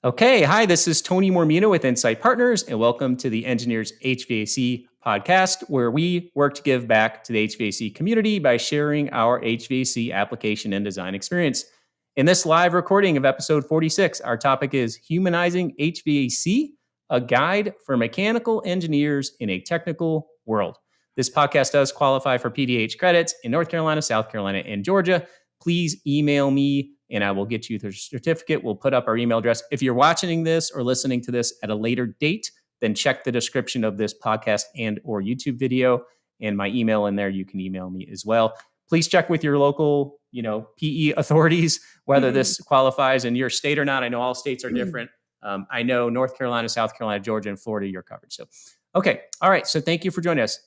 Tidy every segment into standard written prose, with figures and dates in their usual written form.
Okay, hi, this is Tony Mormino with Insight Partners, and welcome to the Engineers HVAC podcast, where we work to give back to the HVAC community by sharing our HVAC application and design experience. In this live recording of episode 46, our topic is Humanizing HVAC, a guide for mechanical engineers in a technical world. This podcast does qualify for PDH credits in North Carolina, South Carolina, and Georgia. Please email me and I will get you the certificate. We'll put up our email address. If you're watching this or listening to this at a later date, then check the description of this podcast and or YouTube video and my email in there. You can email me as well. Please check with your local, PE authorities, whether this qualifies in your state or not. I know all states are different. I know North Carolina, South Carolina, Georgia, and Florida, you're covered. So, okay. All right. So thank you for joining us.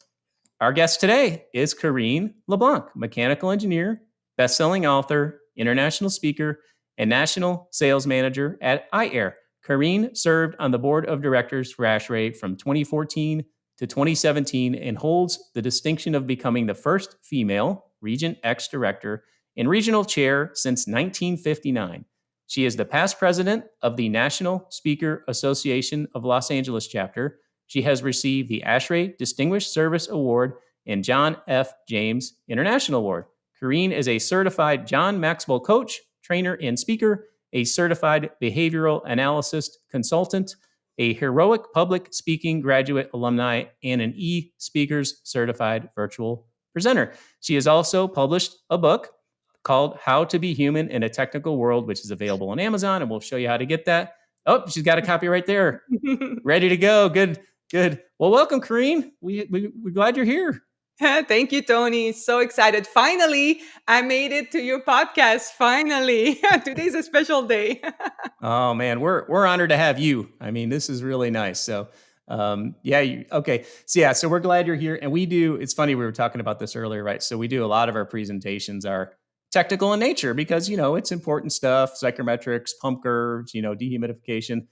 Our guest today is Karine Leblanc, mechanical engineer, best-selling author, international speaker, and national sales manager at iAire. Karine served on the board of directors for ASHRAE from 2014 to 2017 and holds the distinction of becoming the first female Region X director and regional chair since 1959. She is the past president of the National Speaker Association of Los Angeles chapter. She has received the ASHRAE Distinguished Service Award and John F. James International Award. Karine is a certified John Maxwell coach, trainer, and speaker, a certified behavioral analyst consultant, a heroic public speaking graduate alumni, and an e-speakers certified virtual presenter. She has also published a book called How to Be Human in a Technical World, which is available on Amazon, and we'll show you how to get that. Oh, she's got a copy right there. Ready to go. Good. Well, welcome, Karine. We're glad you're here. Thank you, Tony. So excited. Finally, I made it to your podcast. Finally. Today's a special day. Oh, man. We're honored to have you. I mean, this is really nice. So, okay. So we're glad you're here. And it's funny, we were talking about this earlier, right? So we do a lot of our presentations are technical in nature because, it's important stuff, psychrometrics, pump curves, dehumidification.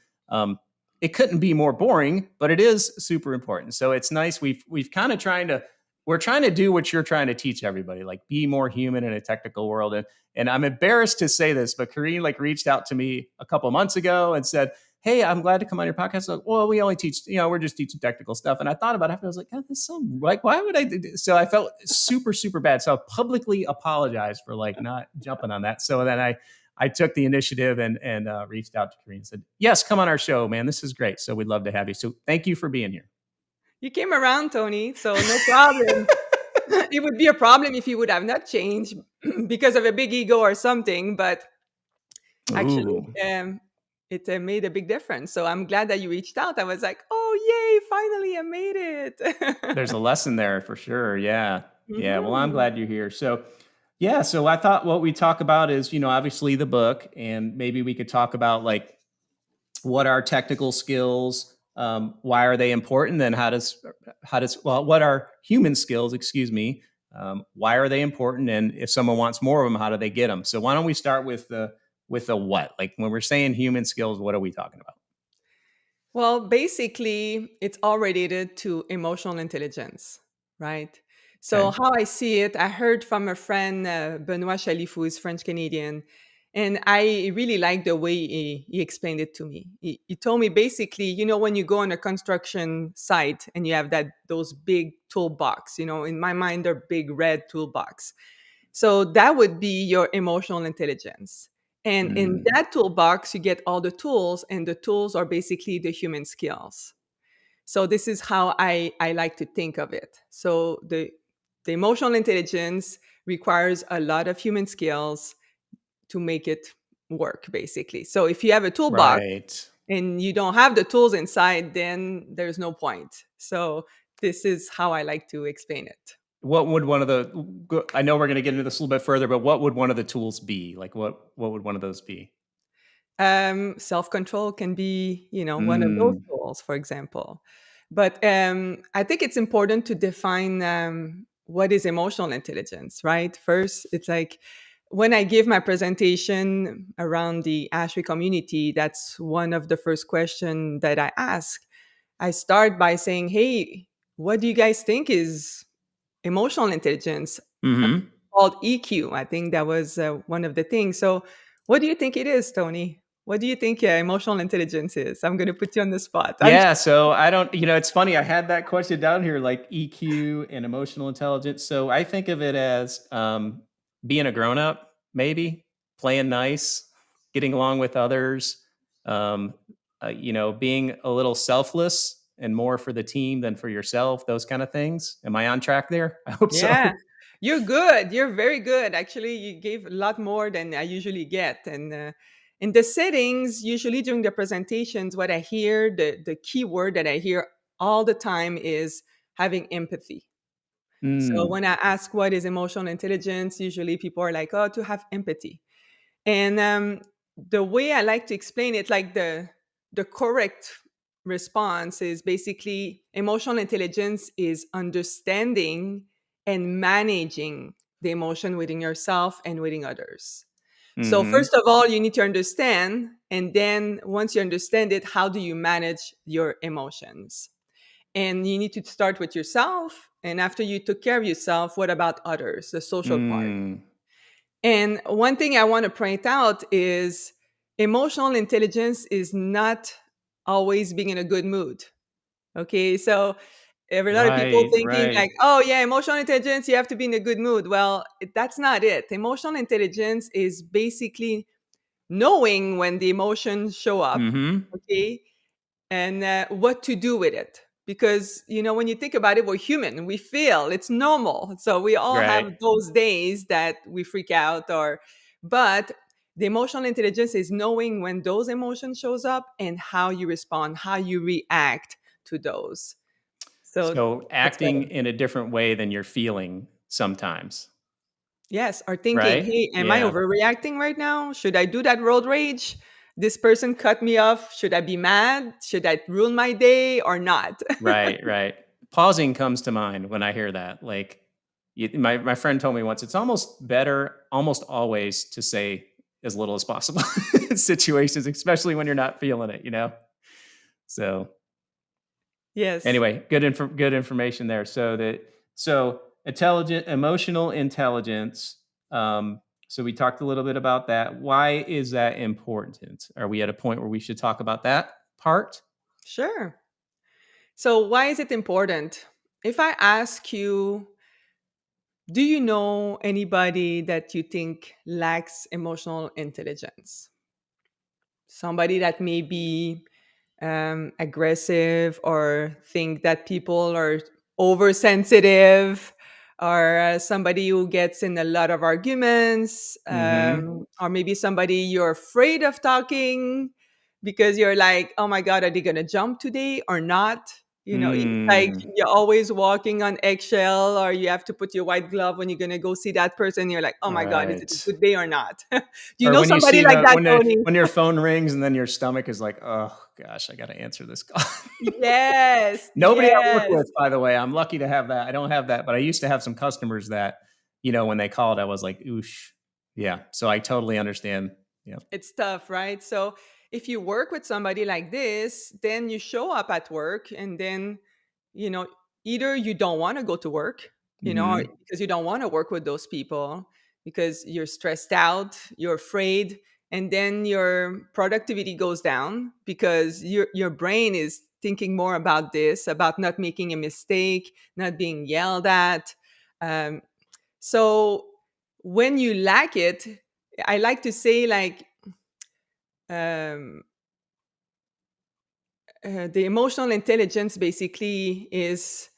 It couldn't be more boring, but it is super important. So it's nice. We've kind of we're trying to do what you're trying to teach everybody, like be more human in a technical world. And I'm embarrassed to say this, but Karine reached out to me a couple of months ago and said, "Hey, I'm glad to come on your podcast." Like, well, we only teach, we're just teaching technical stuff. And I thought about it after. I was like, God, this is so why would I do this? So I felt super, super bad. So I publicly apologized for not jumping on that. So then I took the initiative and reached out to Karine and said, "Yes, come on our show, man. This is great. So we'd love to have you." So thank you for being here. You came around, Tony, so no problem. It would be a problem if you would have not changed because of a big ego or something, but actually, it made a big difference. So I'm glad that you reached out. I was like, oh, yay, finally, I made it. There's a lesson there for sure. Yeah. Yeah. Well, I'm glad you're here. So, so I thought what we talk about is, obviously the book, and maybe we could talk about what are technical skills, why are they important? Then what are human skills? Excuse me. Why are they important? And if someone wants more of them, how do they get them? So why don't we start with the what? Like when we're saying human skills, what are we talking about? Well, basically, it's all related to emotional intelligence, right? So how I see it, I heard from a friend, Benoit Chalif, who is French Canadian, and I really like the way he explained it to me. He told me basically, when you go on a construction site and you have those big toolbox, in my mind, they're big red toolbox. So that would be your emotional intelligence. And in that toolbox, you get all the tools, and the tools are basically the human skills. So this is how I like to think of it. So the emotional intelligence requires a lot of human skills to make it work, basically. So if you have a toolbox and you don't have the tools inside, then there's no point. So this is how I like to explain it. What would I know we're going to get into this a little bit further, but what would one of the tools be? Like what would one of those be? Self-control can be, one of those tools, for example. But I think it's important to define what is emotional intelligence, right? First, it's like when I give my presentation around the ASHRAE community, that's one of the first questions that I ask. I start by saying, hey, what do you guys think is emotional intelligence? Called EQ. I think that was one of the things. So what do you think it is, Tony? What do you think emotional intelligence is? I'm going to put you on the spot. Yeah, so I don't, it's funny. I had that question down here, like EQ and emotional intelligence. So I think of it as being a grown up, maybe playing nice, getting along with others, um, being a little selfless and more for the team than for yourself. Those kind of things. Am I on track there? I hope Yeah, so. you're good. You're very good. Actually, you gave a lot more than I usually get. And in the settings, usually during the presentations, what I hear, the key word that I hear all the time is having empathy. So Mm, when I ask what is emotional intelligence, usually people are like, oh, to have empathy. And the way I like to explain it, like the correct response is basically emotional intelligence is understanding and managing the emotion within yourself and within others. So hmm first of all, you need to understand, and then once you understand it, how do you manage your emotions? And you need to start with yourself. And after you took care of yourself, what about others, the social part? mm, And one thing I want to point out is emotional intelligence is not always being in a good mood. Okay. So every lot of people right, thinking right. like, oh yeah, emotional intelligence, you have to be in a good mood. Well, that's not it. Emotional intelligence is basically knowing when the emotions show up. hmm Okay, and what to do with it, because when you think about it, we're human, we feel, it's normal, so we all have Right. those days that we freak out, or but the emotional intelligence is knowing when those emotions shows up and how you respond, how you react to those. So So that's what, acting in a different way than you're feeling sometimes, yes, or thinking, right? hey, am I Yeah. overreacting right now? Should I do that road rage? This person cut me off, should I be mad? Should I ruin my day or not? Right, right. Pausing comes to mind when I hear that. Like, my friend told me once, it's almost better, almost always, to say as little as possible in situations, especially when you're not feeling it. So Yes. anyway, good information there. So intelligent emotional intelligence. So we talked a little bit about that. Why is that important? Are we at a point where we should talk about that part? Sure. So, why is it important? If I ask you, do you know anybody that you think lacks emotional intelligence? Somebody that may be aggressive, or think that people are oversensitive, or somebody who gets in a lot of arguments, Mm-hmm. or maybe somebody you're afraid of talking because you're like, oh my God, are they going to jump today or not? It's like Mm, you're always walking on eggshell, or you have to put your white glove when you're going to go see that person. You're like, oh my God, is it a right. good day or not? Do you Or know when you somebody see like the that, Tony? when your phone rings and then your stomach is like, "Oh gosh, I gotta answer this call." Yes, Nobody I work yes. with, by the way. I'm lucky to have that. I don't have that, but I used to have some customers that, when they called, I was like, "Oosh." Yeah, so I totally understand. Yeah. It's tough, right? So if you work with somebody like this, then you show up at work, and then, you know, either you don't want to go to work, Mhm. because you don't want to work with those people because you're stressed out, you're afraid, and then your productivity goes down because your brain is thinking more about this, about not making a mistake, not being yelled at. Um, so when you lack it, I like to say, like, um, the emotional intelligence basically is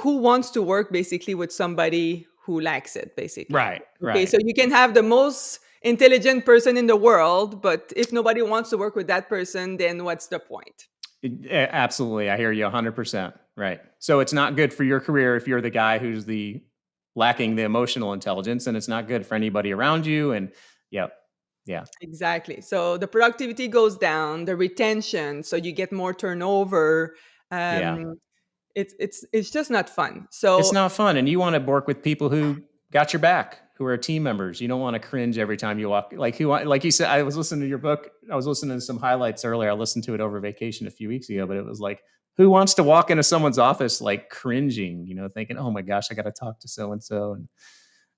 who wants to work basically with somebody who lacks it, basically. Right, Okay, right. so you can have the most intelligent person in the world, but if nobody wants to work with that person, then what's the point? Absolutely, I hear you 100%. Right. So it's not good for your career if you're the guy who's the lacking the emotional intelligence, and it's not good for anybody around you, and yep. Yeah. Exactly. So the productivity goes down, the retention, so you get more turnover. Yeah. Um, it's just not fun. It's So not fun, and you wanna work with people who got your back, who are team members. You don't wanna cringe every time you walk like you said, I was listening to your book. I was listening to some highlights earlier. I listened to it over vacation a few weeks ago, but it was like, who wants to walk into someone's office, like, cringing, thinking, "Oh my gosh, I gotta talk to so and so," and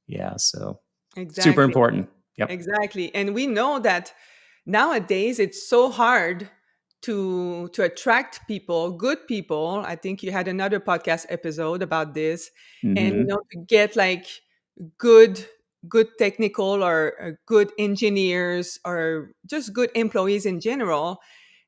yeah, so super exactly. important. Yep. Exactly. And we know that, nowadays it's so hard to attract people, good people. I think you had another podcast episode about this, and Mm-hmm. to get like good good technical or good engineers or just good employees in general.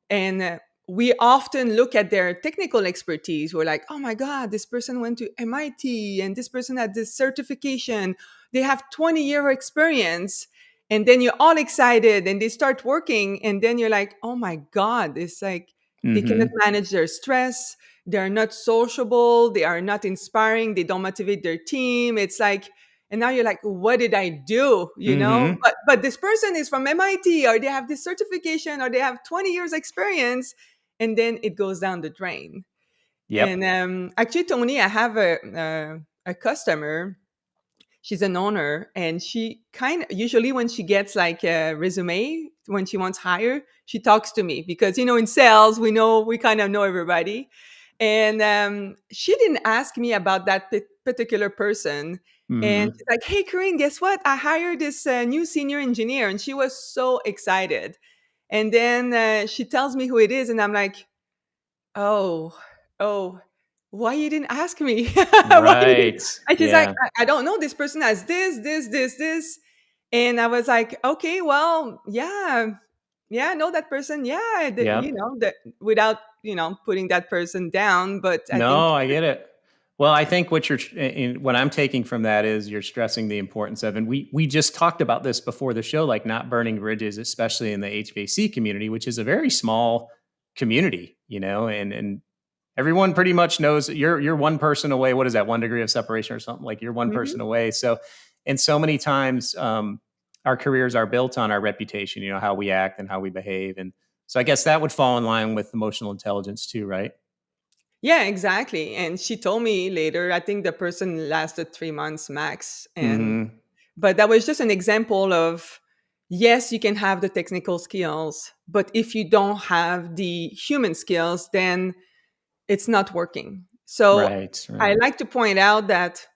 And we often look at their technical expertise. We're like, oh my God, this person went to MIT and this person had this certification. They have 20-year experience. And then you're all excited and they start working. And then you're like, oh my God, it's like they cannot Mm-hmm. manage their stress. They're not sociable. They are not inspiring. They don't motivate their team. It's like, and now you're like, what did I do? Mm-hmm. But this person is from MIT, or they have this certification, or they have 20 years experience, and then it goes down the drain. And Yep. actually, Tony, I have a customer. She's an owner, and she kind of usually when she gets like a resume, when she wants hire, she talks to me because in sales we kind of know everybody. And she didn't ask me about that particular person. And Mm-hmm. she's like, "Hey, Karine, guess what? I hired this new senior engineer," and she was so excited. And then she tells me who it is, and I'm like, "Oh, oh, why you didn't ask me?" Why you didn't? Right. And she's like, Yeah. I don't know. This person has this. And I was like, okay, well, yeah, yeah, I know that person. Yeah, Yep. that without, putting that person down. But I think, No, I get it. Well, I think what I'm taking from that is you're stressing the importance of, and we just talked about this before the show, like not burning bridges, especially in the HVAC community, which is a very small community, and everyone pretty much knows that you're one person away. What is that? 1 degree of separation or something, like you're one mhm. person away. So, and so many times, our careers are built on our reputation, how we act and how we behave. And so I guess that would fall in line with emotional intelligence too, right? Yeah, exactly. And she told me later, I think the person lasted 3 months max. And Mm-hmm. but that was just an example of, yes, you can have the technical skills, but if you don't have the human skills, then it's not working. So Right, I right. like to point out that,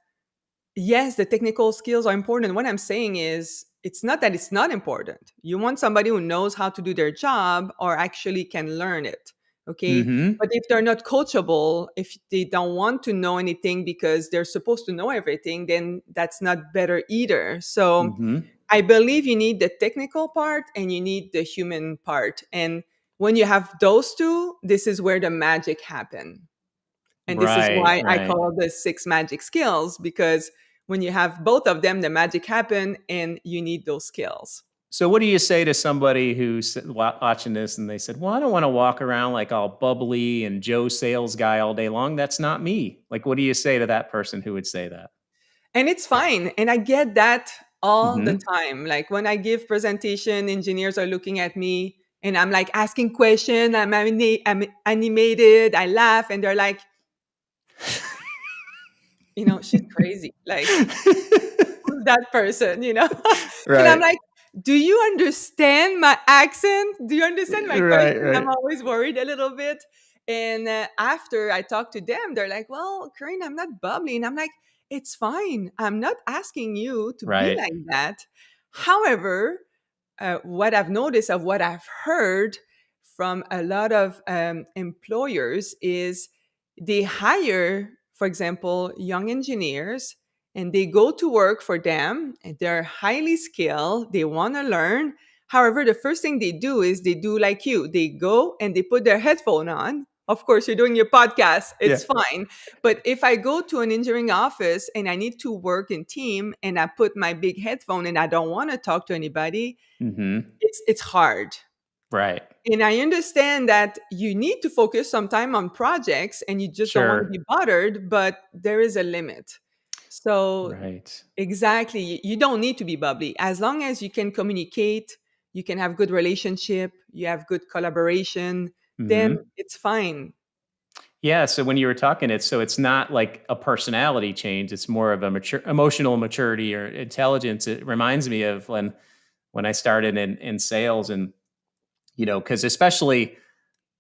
yes, the technical skills are important. What I'm saying is, it's not that it's not important. You want somebody who knows how to do their job or actually can learn it. Okay. Mm-hmm. But if they're not coachable, if they don't want to know anything because they're supposed to know everything, then that's not better either. So Mm-hmm. I believe you need the technical part and you need the human part. And when you have those two, this is where the magic happen. And this is Right, why I right. call this 6 magic skills, because when you have both of them, the magic happen and you need those skills. So, what do you say to somebody who's watching this and they said, "Well, I don't want to walk around like all bubbly and Joe sales guy all day long. That's not me." Like, what do you say to that person who would say that? And it's fine. And I get that all the Mm-hmm. time. Like when I give presentation, engineers are looking at me and I'm like asking questions. I'm animated. I laugh and they're like, she's crazy. Like, who's that person, And I'm Right, like, do you understand my accent? Do you understand my question? right, right, I'm always worried a little bit. And after I talk to them, they're like, well, Karine, I'm not bubbly. And I'm like, it's fine. I'm not asking you to be right. like that. However, what I've noticed of what I've heard from a lot of employers is they hire, for example, young engineers and they go to work for them and they're highly skilled. They want to learn. However, the first thing they do is they do like you. They go and they put their headphone on. Of course, you're doing your podcast. Yeah. It's fine. But if I go to an engineering office and I need to work in team and I put my big headphone and I don't want to talk to anybody, Mm-hmm. it's hard. Right. And I understand that you need to focus some time on projects and you just don't want to Sure. be bothered, but there is a limit. So Right. exactly, you don't need to be bubbly. As long as you can communicate, you can have good relationship, you have good collaboration, then Mm-hmm. it's fine. Yeah. So when you were talking, it's not like a personality change. It's more of a emotional maturity or intelligence. It reminds me of when I started in sales, and because especially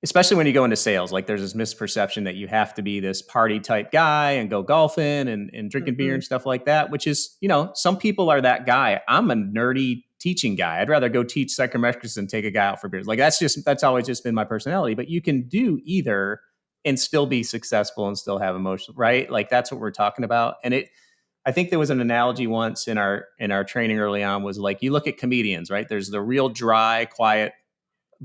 when you go into sales, like there's this misperception that you have to be this party type guy and go golfing and drinking beer Mhm. and stuff like that, which is, some people are that guy. I'm a nerdy teaching guy. I'd rather go teach psychometrics than take a guy out for beers. Like that's always just been my personality. But you can do either and still be successful and still have emotion, right? Like that's what we're talking about. And I think there was an analogy once in our training early on was like, you look at comedians, right? There's the real dry, quiet.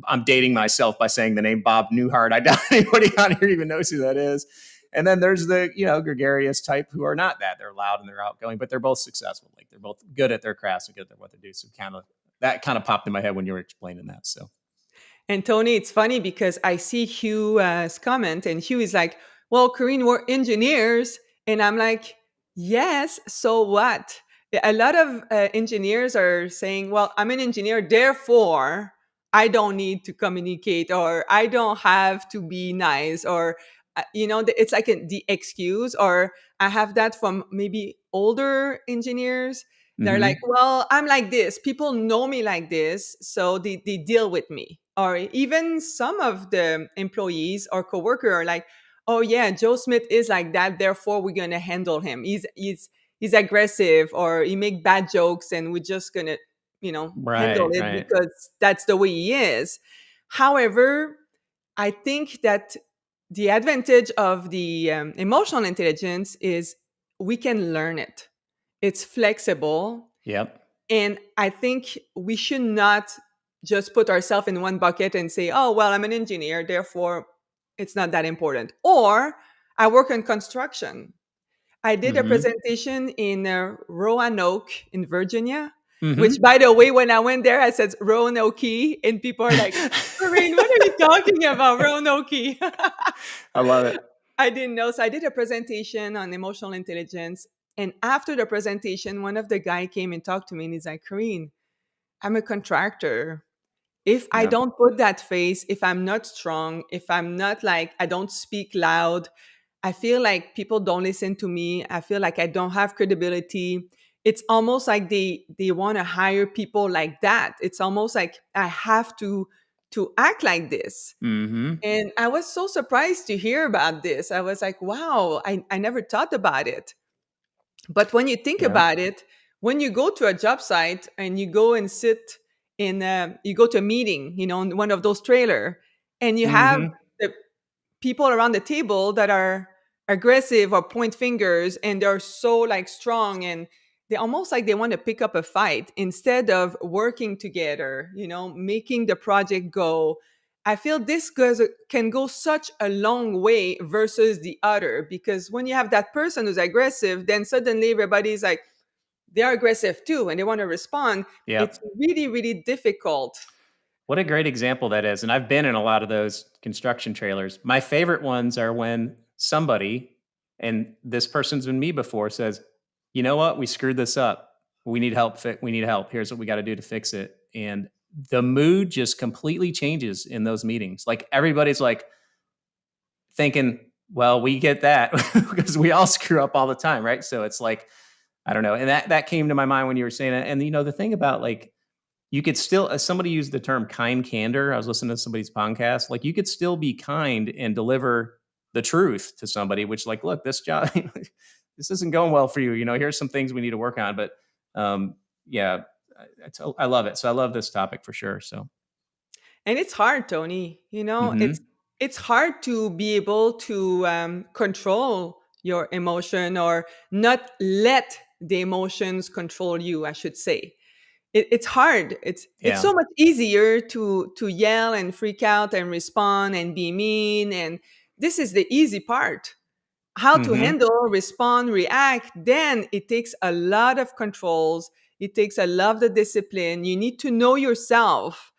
I'm dating myself by saying the name Bob Newhart. I doubt anybody on here even knows who that is. And then there's the, gregarious type who are not that. They're loud and they're outgoing, but they're both successful. Like they're both good at their crafts and good at what they do. So that kind of popped in my head when you were explaining that. So. And Tony, it's funny because I see Hugh's comment, and Hugh is like, well, Karine, we're engineers. And I'm like, yes, so what? A lot of engineers are saying, well, I'm an engineer, therefore, I don't need to communicate, or I don't have to be nice, or, it's like the excuse, or I have that from maybe older engineers. They're like, Mm-hmm. well, I'm like this. People know me like this, so they deal with me. Or even some of the employees or coworker are like, oh yeah, Joe Smith is like that, therefore we're gonna handle him. He's aggressive, or he make bad jokes, and we're just gonna, handle Right. it Right. because that's the way he is. However, I think that the advantage of the emotional intelligence is we can learn it. It's flexible. Yep. And I think we should not just put ourselves in one bucket and say, oh, well, I'm an engineer, therefore it's not that important. Or I work in construction. I did a Mm-hmm. presentation in Roanoke in Virginia, which, Mm-hmm. by the way, when I went there, I said Roanoke, and people are like, Karine, what are you talking about, Roanoke? I love it. I didn't know. So I did a presentation on emotional intelligence. And after the presentation, one of the guy came and talked to me, and he's like, Karine, I'm a contractor. If I Yep. don't put that face, if I'm not strong, if I'm not like, I don't speak loud, I feel like people don't listen to me. I feel like I don't have credibility. It's almost like they want to hire people like that. It's almost like I have to act like this. Mm-hmm. And I was so surprised to hear about this. I was like, wow, I never thought about it. But when you think Yep. about it, when you go to a job site and you go and sit you go to a meeting, in one of those trailer, and you have Mm-hmm. the people around the table that are aggressive or point fingers, and they're so like strong, and they almost like they want to pick up a fight instead of working together, making the project go. I feel this can go such a long way versus the other, because when you have that person who's aggressive, then suddenly everybody's like, they're aggressive too and they want to respond. It's Yep. really, really difficult. What a great example that is. And I've been in a lot of those construction trailers. My favorite ones are when somebody, and this person's been me before, says, you know what? We screwed this up. We need help. We need help. Here's what we got to do to fix it. And the mood just completely changes in those meetings. Like everybody's like thinking, well, we get that because we all screw up all the time. Right. So it's like, I don't know. And that came to my mind when you were saying it. And, the thing about like, you could still, as somebody used the term kind candor. I was listening to somebody's podcast. Like you could still be kind and deliver the truth to somebody, which like, look, this job, this isn't going well for you. Here's some things we need to work on. But yeah, I love it. So I love this topic for sure. So, And it's hard, Tony. mm-hmm. It's hard to be able to control your emotion, or not let the emotions control you, I should say. It's hard. It's Yeah. so much easier to yell and freak out and respond and be mean, and this is the easy part. How to Mm-hmm. handle, respond, react, then it takes a lot of controls. It takes a lot of the discipline. You need to know yourself.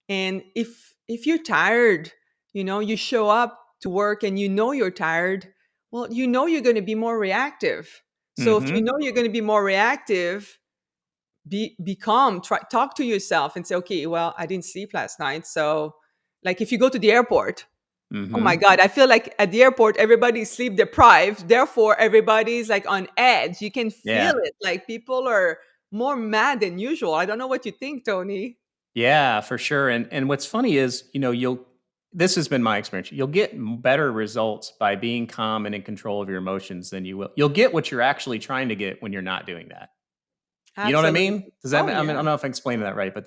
And if you're tired, you show up to work and you're tired, well, you're going to be more reactive. So if you Mm-hmm. know you're going to be more reactive, be calm. Talk to yourself and say, okay, well, I didn't sleep last night. So like if you go to the airport, oh my Mm-hmm. God, I feel like at the airport, everybody's sleep deprived. Therefore, everybody's like on edge. You can feel Yeah. it. Like people are more mad than usual. I don't know what you think, Tony. Yeah, for sure. And what's funny is, you'll this has been my experience. You'll get better results by being calm and in control of your emotions than you will. You'll get what you're actually trying to get when you're not doing that. You know what I Absolutely. mean? Does that? Oh, I mean, I yeah. don't know if I'm explaining that right, but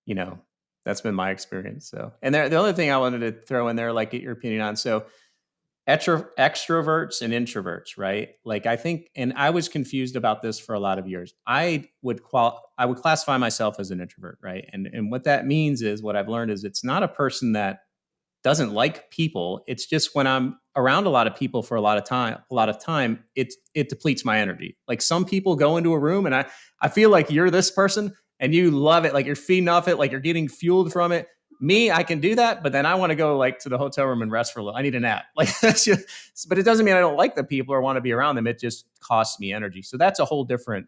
you know, that's been my experience. So, and the other thing I wanted to throw in there, like get your opinion on. So, extroverts and introverts, right? Like I think, and I was confused about this for a lot of years. I would classify myself as an introvert, right? And what that means is what I've learned is it's not a person that doesn't like people. It's just when I'm around a lot of people for a lot of time, it depletes my energy. Like some people go into a room and I feel like you're this person and you love it, like you're feeding off it, like you're getting fueled from it. Me, I can do that, but then I want to go like to the hotel room and rest for a little. I need a nap. Like that's just, but it doesn't mean I don't like the people or want to be around them. It just costs me energy. So that's a whole different.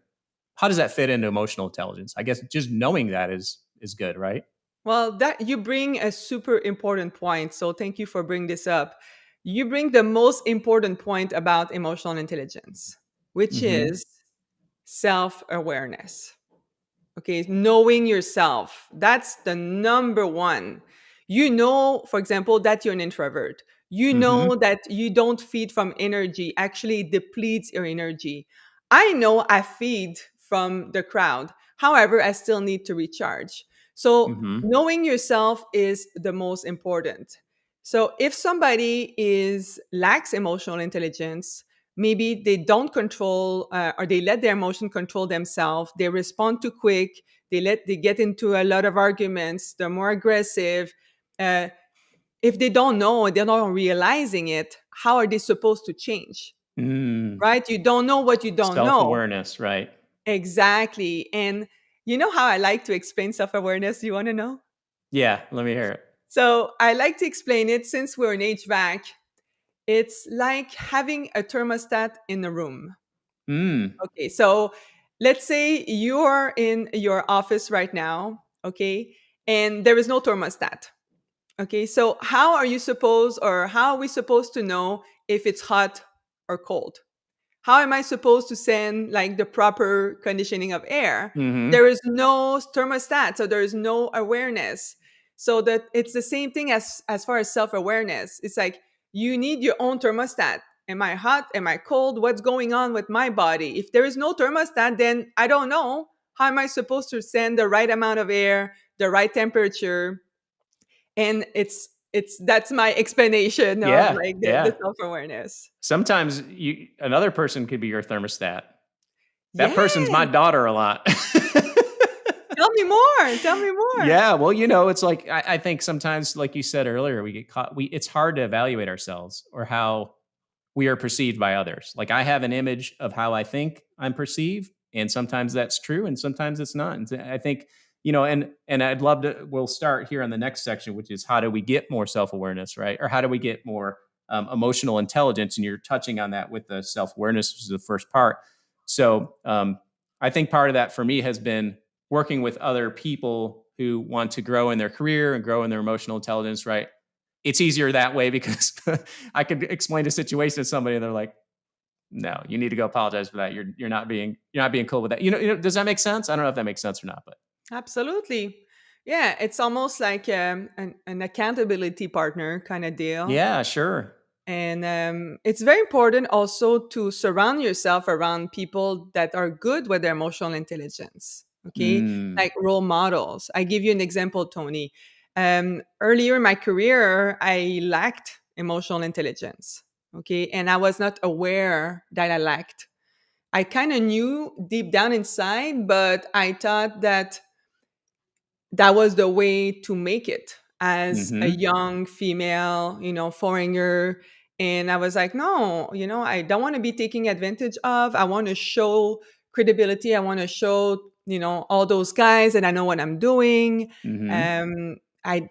How does that fit into emotional intelligence? I guess just knowing that is good, right? Well, that you bring a super important point. So thank you for bringing this up. You bring the most important point about emotional intelligence, which Mm-hmm. is self-awareness. Okay, knowing yourself. That's the number one. You know, for example, that you're an introvert. You Mm-hmm. know that you don't feed from energy, actually it depletes your energy. I know I feed from the crowd. However, I still need to recharge. So, Mm-hmm. knowing yourself is the most important. So, if somebody is lacks emotional intelligence, maybe they don't control or they let their emotion control themselves, they respond too quick, they get into a lot of arguments, they're more aggressive. uh, if they don't know, they're not realizing it, how are they supposed to change? Mm. Right, you don't know what you don't know. Self-awareness, right? Exactly. And you know how I like to explain self-awareness? You want to know? Yeah, let me hear it. So I like to explain it, since we're in HVAC, it's like having a thermostat in a room. Mm. Okay, so let's say you are in your office right now, okay, and there is no thermostat. Okay, so how are you supposed, or how are we supposed to know if it's hot or cold? How am I supposed to send like the proper conditioning of air? Mhm. There is no thermostat, so there is no awareness. So that it's the same thing as far as self-awareness. It's like you need your own thermostat. Am I hot? Am I cold? What's going on with my body? If there is no thermostat, then I don't know. How am I supposed to send the right amount of air, the right temperature? And it's that's my explanation of Yeah, like the yeah. self-awareness. Sometimes another person could be your thermostat. That Yeah. person's my daughter a lot. Tell me more. Tell me more. Yeah, well, it's like I think sometimes, like you said earlier, we get caught. It's hard to evaluate ourselves or how we are perceived by others. Like I have an image of how I think I'm perceived, and sometimes that's true, and sometimes it's not. And I think and I'd love to. We'll start here on the next section, which is how do we get more self awareness, right? Or how do we get more emotional intelligence? And you're touching on that with the self awareness, which is the first part. So I think part of that for me has been working with other people who want to grow in their career and grow in their emotional intelligence, right? It's easier that way because I could explain a situation to somebody and they're like, "No, you need to go apologize for that. You're not being cool with that." Does that make sense? I don't know if that makes sense or not, but Absolutely. Yeah, it's almost like an accountability partner kind of deal. yeah, sure. And it's very important also to surround yourself around people that are good with their emotional intelligence. Okay, Mm, like role models. I give you an example, Tony. Earlier in my career, I lacked emotional intelligence. Okay, and I was not aware that I lacked. I kind of knew deep down inside, but I thought that that was the way to make it as a mhm, young female, foreigner. And I was like, no, I don't want to be taken advantage of. I want to show credibility. I want to show, all those guys that I know what I'm doing. mhm, Um, I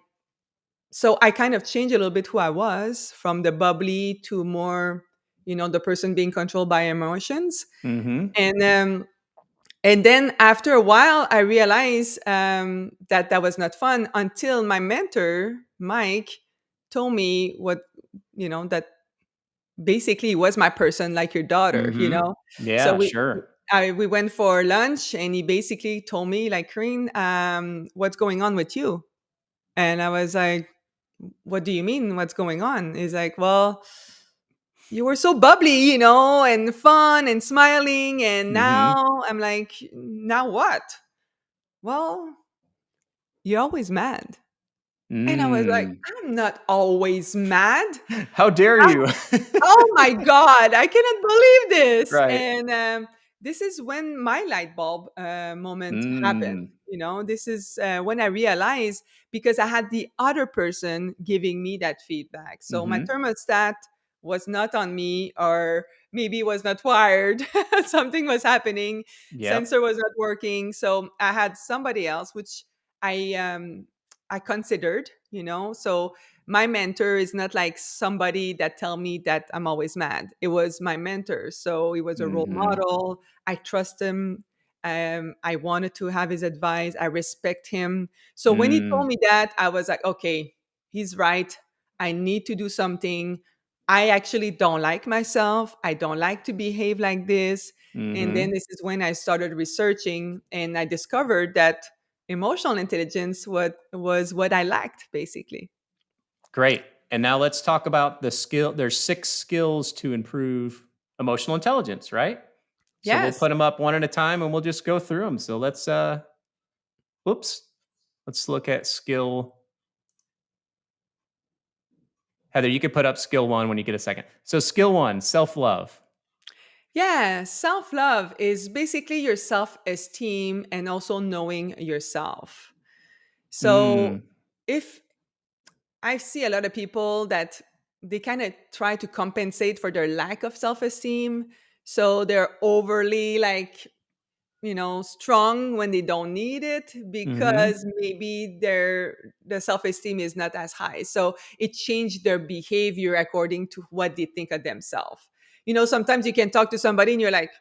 So I kind of changed a little bit who I was, from the bubbly to more, the person being controlled by emotions. mhm, And and then after a while, I realized that that was not fun, until my mentor, Mike, told me that basically was my person, like your daughter, mhm. So Yeah, sure. we went for lunch, and he basically told me, like, Karine, what's going on with you? And I was like, what do you mean, what's going on? He's like, well, you were so bubbly, and fun and smiling. And Mm-hmm. now I'm like, now what? Well, you're always mad. And I was like, Mm. I'm not always mad. How dare Ah, you? oh my God, I cannot believe this. Right. And this is when my light bulb moment happened. Mm. This is when I realized, because I had the other person giving me that feedback. So my Mm-hmm. thermostat was not on me, or maybe was not wired. Something was happening. Yep. Sensor was not working. So I had somebody else, which I um, I considered. So my mentor is not like somebody that tell me that I'm always mad. It was my mentor, so he was a role Mm-hmm. model. I trust him. I wanted to have his advice. I respect him. So when he told Mm. me that, I was like, okay, he's right. I need to do something. I actually don't like myself. I don't like to behave like this. And then Mm-hmm. this is when I started researching, and I discovered that emotional intelligence was what I lacked, basically. Great. And now let's talk about the skill. There's 6 skills to improve emotional intelligence, right? So we'll Yes. put them up one at a time and we'll just go through them. So whoops. Let's look at skill. Heather, you could put up skill 1 when you get a second. So skill 1, self-love. Yeah, self love is basically your self esteem and also knowing yourself. So, Mm. if I see a lot of people that they kind of try to compensate for their lack of self esteem. So, they're overly like strong when they don't need it, Mhm. because maybe their self-esteem is not as high. So it changed their behavior according to what they think of themselves. Sometimes you can talk to somebody and you're like,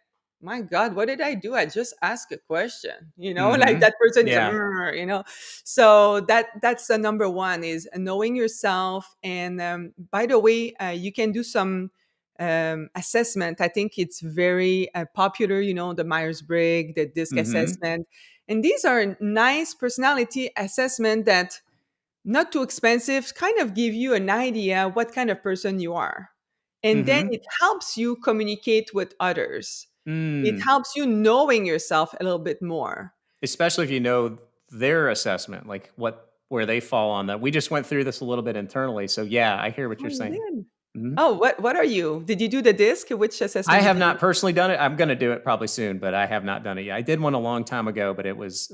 my God, what did I do? I just asked a question, like Mhm. that person is a, Yeah. so that's the number one, is knowing yourself. And by the way, you can do some assessment. I think it's very popular, the Myers-Briggs, the DISC Mhm. assessment. And these are nice personality assessment that not too expensive, kind of give you an idea what kind of person you are. And then Mhm. it helps you communicate with others. It Mm. helps you knowing yourself a little bit more. Especially if you know their assessment, like where they fall on that. We just went through this a little bit internally. So yeah, I hear what Oh, you're you saying. did? Mhm. Oh, what are you? Did you do the DISC? Which I assessment did have you? not personally done it. I'm gonna do it probably soon, but I have not done it yet. I did one a long time ago, but it was,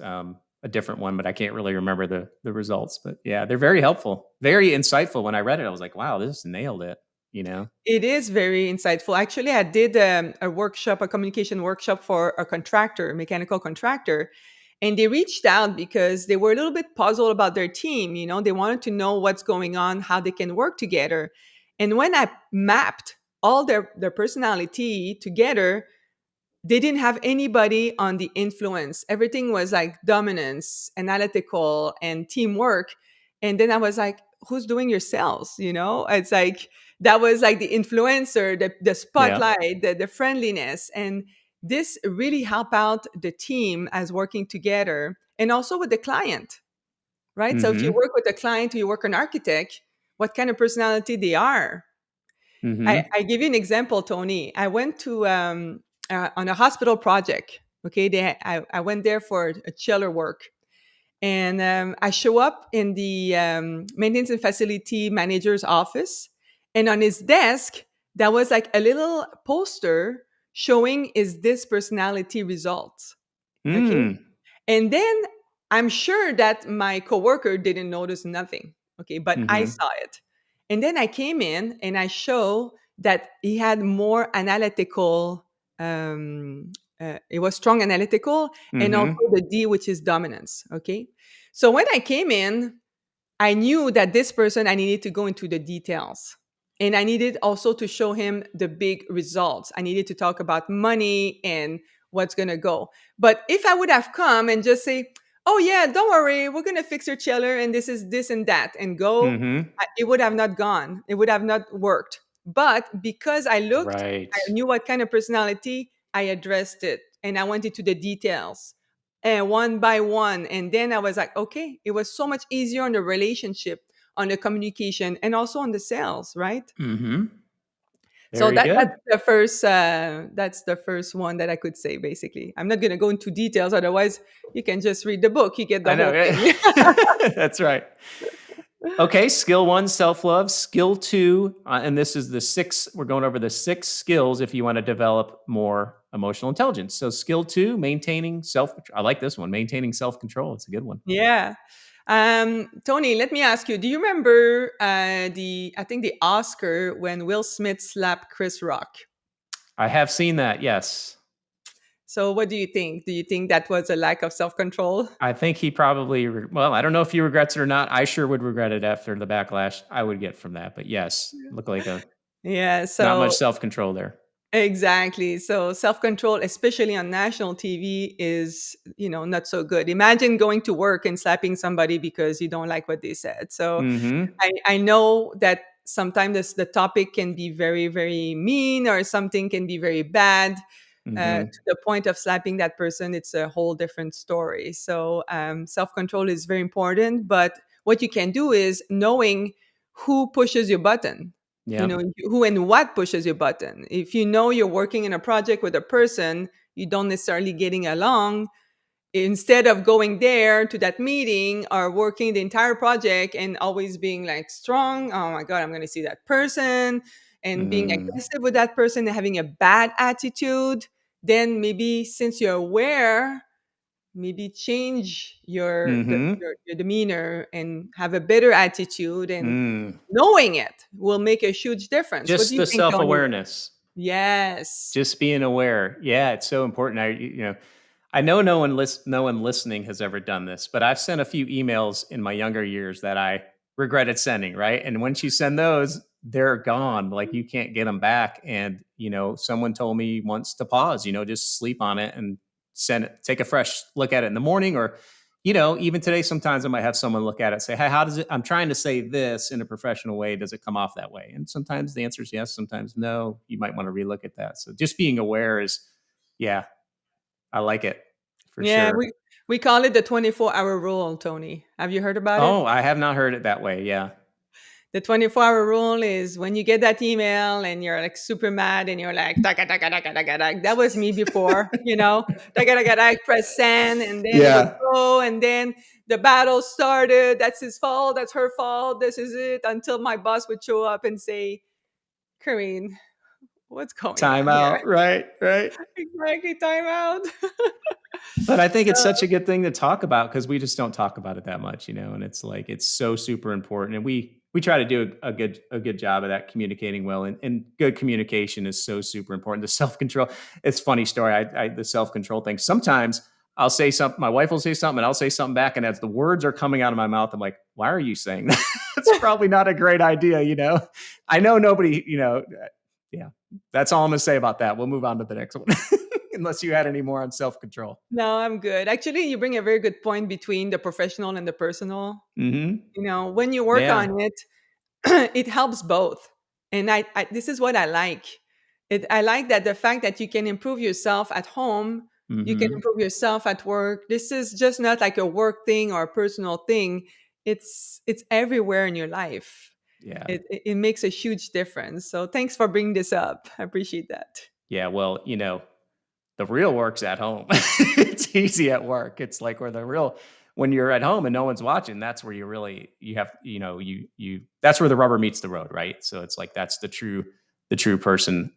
a different one, but I can't really remember the results. But yeah, they're very helpful, very insightful. When I read it, I was like, "Wow, this nailed it," you know? It is very insightful. Actually, I did a workshop, a communication workshop for a contractor, mechanical contractor, and they reached out because they were a little bit puzzled about their team. They wanted to know what's going on, how they can work together. And when I mapped all their personality together, they didn't have anybody on the influence. Everything was like dominance, analytical, and teamwork. And then I was like, who's doing your sales? It's like that was like the influencer, the Yeah. spotlight, the friendliness. And this really helped out the team as working together, and also with the client, right? So if you Mhm. work with a client, you work an architect, what kind of personality they are. Mhm. I give you an example, Tony. I went to on a hospital project. Okay, I went there for a chiller work, and I show up in the maintenance and facility manager's office, and on his desk there was like a little poster showing is this personality results. Okay, Mm. and then I'm sure that my coworker didn't notice nothing. Okay, but I Mhm. saw it. And then I came in and I show that he had more analytical, it was strong analytical, and also Mhm. the D, which is dominance. Okay. So when I came in, I knew that this person, I needed to go into the details. And I needed also to show him the big results. I needed to talk about money and what's going to go. But if I would have come and just say, oh, yeah, don't worry, we're going to fix your chiller and this is this and that and go, Mhm. it would have not gone. It would have not worked. But because I looked, Right. I knew what kind of personality, I addressed it and I went into the details and one by one. And then I was like, okay, it was so much easier on the relationship, on the communication, and also on the sales, right? Mhm. So Very that's good. the first one that I could say. Basically, I'm not going to go into details. Otherwise, you can just read the book. You get I the know. whole Yeah. thing. That's right. Okay, skill one, self love. Skill two, and this is the six, we're going over the six skills if you want to develop more emotional intelligence. So, skill two, maintaining self, I like this one, maintaining self control. It's a good one. Yeah. Tony, let me ask you, do you remember I think the Oscar when Will Smith slapped Chris Rock? I have seen that. Yes. So what do you think? Do you think that was a lack of self-control? I think he probably, well, I don't know if he regrets it or not. I sure would regret it after the backlash I would get from that. But yes, look like a Yeah, not much so self control there. exactly. So self-control, especially on national TV, is, not so good. Imagine going to work and slapping somebody because you don't like what they said. So Mm hmm. I know that sometimes the topic can be very, very mean or something can be very bad. Mm To hmm. the point of slapping that person, it's a whole different story. So self-control is very important. But what you can do is knowing who pushes your button, Yep. who and what pushes your button. If you know you're working in a project with a person you don't necessarily getting along, instead of going there to that meeting or working the entire project and always being like strong, oh my god, I'm going to see that person, and being Mm aggressive with that person and having a bad attitude, then maybe since you're aware, maybe change hmm. your demeanor and have a better attitude, and Mm. knowing it will make a huge difference. What do Just you the think, self Tony? awareness. Yes. Just being aware. Yeah, it's so important. I know no one listening has ever done this, but I've sent a few emails in my younger years that I regretted sending, right? And once you send those, they're gone. Like you can't get them back. And someone told me once to pause, just sleep on it and send it, take a fresh look at it in the morning, or even today, sometimes I might have someone look at it and say, hey, how does it, I'm trying to say this in a professional way. Does it come off that way? And sometimes the answer is yes, sometimes no. You might want to relook at that. So just being aware is, yeah, I like it for Yeah, sure. we call it the 24-hour rule, Tony. Have you heard about it? Oh, I have not heard it that way. Yeah. The 24-hour rule is when you get that email and you're like super mad and you're like, "Taka, taka, taka, taka, taka." That was me before, "Taka, taka, taka," press send, and then it would Yeah. go, and then the battle started. That's his fault. That's her fault. This is it, until my boss would show up and say, Karine, what's going on Time here? out. Right. Right. Exactly, time out. But I think it's So, such a good thing to talk about because we just don't talk about it that much, and it's like it's so super important. And we try to do a good job of that, communicating well, and good communication is so super important. The self control, it's a funny story. The self control thing. Sometimes I'll say something, my wife will say something, and I'll say something back, and as the words are coming out of my mouth, I'm like, why are you saying that? That's probably not a great idea. I know nobody, yeah. That's all I'm gonna say about that. We'll move on to the next one. Unless you had any more on self control. no, I'm good. Actually, you bring a very good point between the professional and the personal. Mhm. When you work Yeah. on it, it helps both. And this is what I like. I like that the fact that you can improve yourself at home, you can Mhm. improve yourself at work. This is just not like a work thing or a personal thing. It's everywhere in your life. Yeah. It makes a huge difference. So thanks for bringing this up. I appreciate that. Yeah, well, the real work's at home. It's easy at work. It's like where the real when you're at home and no one's watching, that's where you have, that's where the rubber meets the road, right? So it's like that's the true person.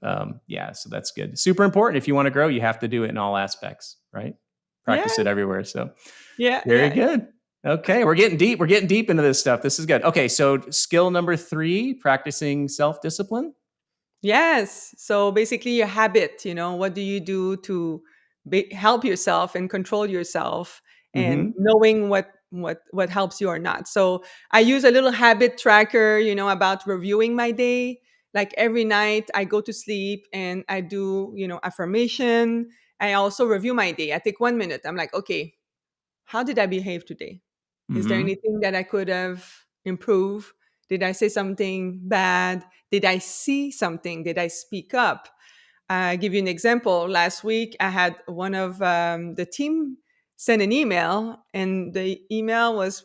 Yeah, so that's good. Super important. If you want to grow, you have to do it in all aspects, right? Yeah, Practice it everywhere. So yeah, very yeah. good. Okay, we're getting deep. We're getting deep into this stuff. This is good. Okay, so skill number 3, practicing self-discipline. Yes. So basically, your habit, what do you do to help yourself and control yourself, and Mhm. knowing what helps you or not. So I use a little habit tracker, about reviewing my day. Like every night I go to sleep and I do, affirmation. I also review my day. I take 1 minute. I'm like, okay, how did I behave today? Is there Mhm. anything that I could have improved? Did I say something bad? Did I see something? Did I speak up? I give you an example. Last week, I had one of the team send an email, and the email was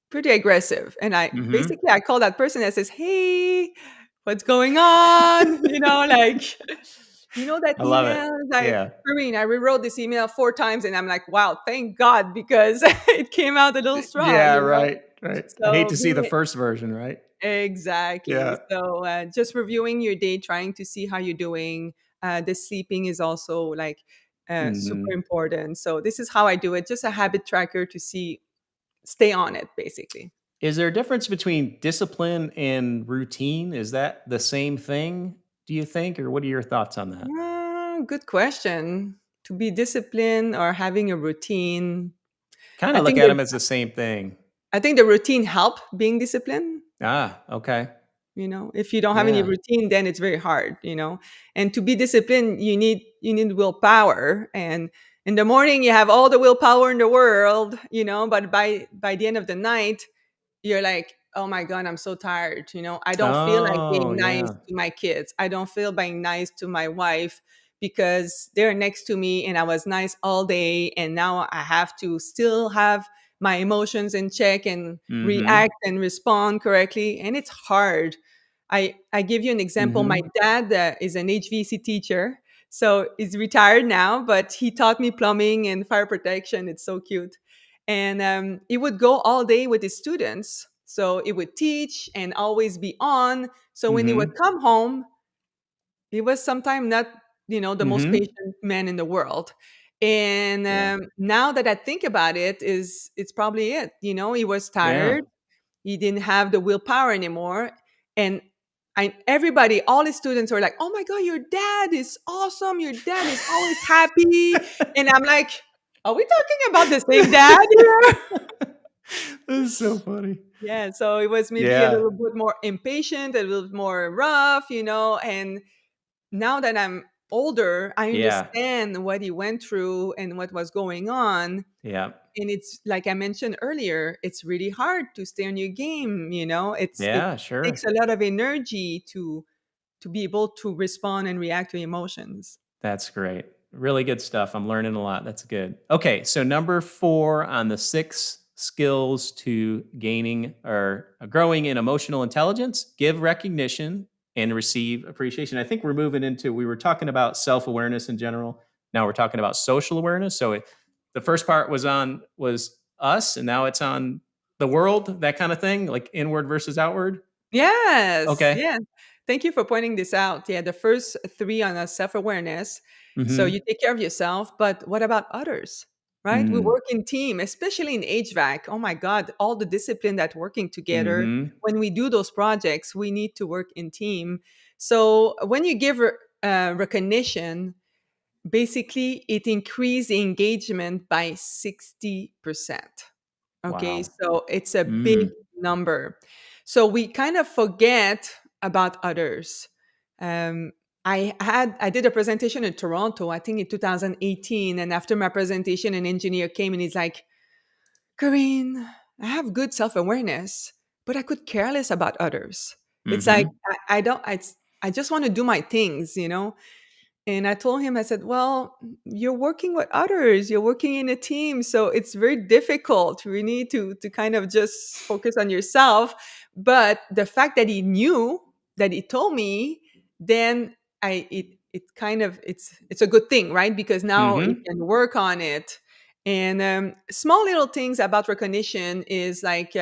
pretty aggressive. And I Mhm. basically I called that person and says, "Hey, what's going on? Like, that I love it. email? Like, Yeah. I rewrote this email 4 times and I'm like, wow, thank God, because it came out a little strong, Yeah, right, right. I hate So to see the first version, right? exactly. Yeah. So just reviewing your day, trying to see how you're doing. The sleeping is also like super Mhm. important. So this is how I do it. Just a habit tracker to stay on it, basically. Is there a difference between discipline and routine? Is that the same thing, do you think, or what are your thoughts on that? Good question. To be disciplined or having a routine, I Kinda look think at that them as the same thing. I think the routine help being disciplined. Ah, okay. If you don't have any Yeah. routine, then it's very hard. And to be disciplined, you need willpower. And in the morning, you have all the willpower in the world. But by the end of the night, you're like, oh my God, I'm so tired. I don't feel like Oh, being nice yeah. to my kids. I don't feel being nice to my wife because they're next to me and I was nice all day. And now I have to still have my emotions in check and Mhm. react and respond correctly. And it's hard. I give you an example. My Mhm. dad is an HVAC teacher. So he's retired now, but he taught me plumbing and fire protection. It's so cute. And he would go all day with his students. So he would teach and always be on. So when he would Mhm. come home, he was sometimes not, the most Mhm. patient man in the world. And Yeah. now that I think about it, it's probably it. He was Yeah. tired. He didn't have the willpower anymore. And everybody, all his students were like, "Oh my God, your dad is awesome. Your dad is always happy." And I'm like, "Are we talking about the same dad here?" This is so funny. Yeah, so it was maybe a Yeah. little bit more impatient, a little more rough. And now that I'm older, I Yeah. understand what he went through and what was going on. Yeah. And it's like I mentioned earlier, it's really hard to stay on your game. It Yeah, sure. takes a lot of energy to be able to respond and react to emotions. That's great. Really good stuff. I'm learning a lot. That's good. Okay, so number 4 on the 6 skills to gaining or growing in emotional intelligence, give recognition and receive appreciation. I think we're moving into we were talking about self-awareness in general. Now we're talking about social awareness. So the first part was us and now it's on the world, that kind of thing, like inward versus outward. Yes. Okay. Yeah. Thank you for pointing this out. Yeah, the first three on a self-awareness. So you Mhm. take care of yourself, but what about others? Right? We Mm. work in team, especially in HVAC. Oh my God, all the discipline that working together. Mhm. When we do those projects, we need to work in team. So when you give recognition, basically it increases engagement by 60%. Okay, Wow. so it's a big Mm. number. So we kind of forget about others. Um, I did a presentation in Toronto, I think in 2018, and after my presentation, an engineer came and he's like, "Karine, I have good self awareness, but I could care less about others. It's like Mhm. I don't. I just want to do my things." And I told him, I said, well, you're working with others, you're working in a team. So it's very difficult. You need to kind of just focus on yourself. But the fact that he knew, that he told me, then it kind of it's a good thing, right? Because now he Mhm. can work on it. And small little things about recognition is like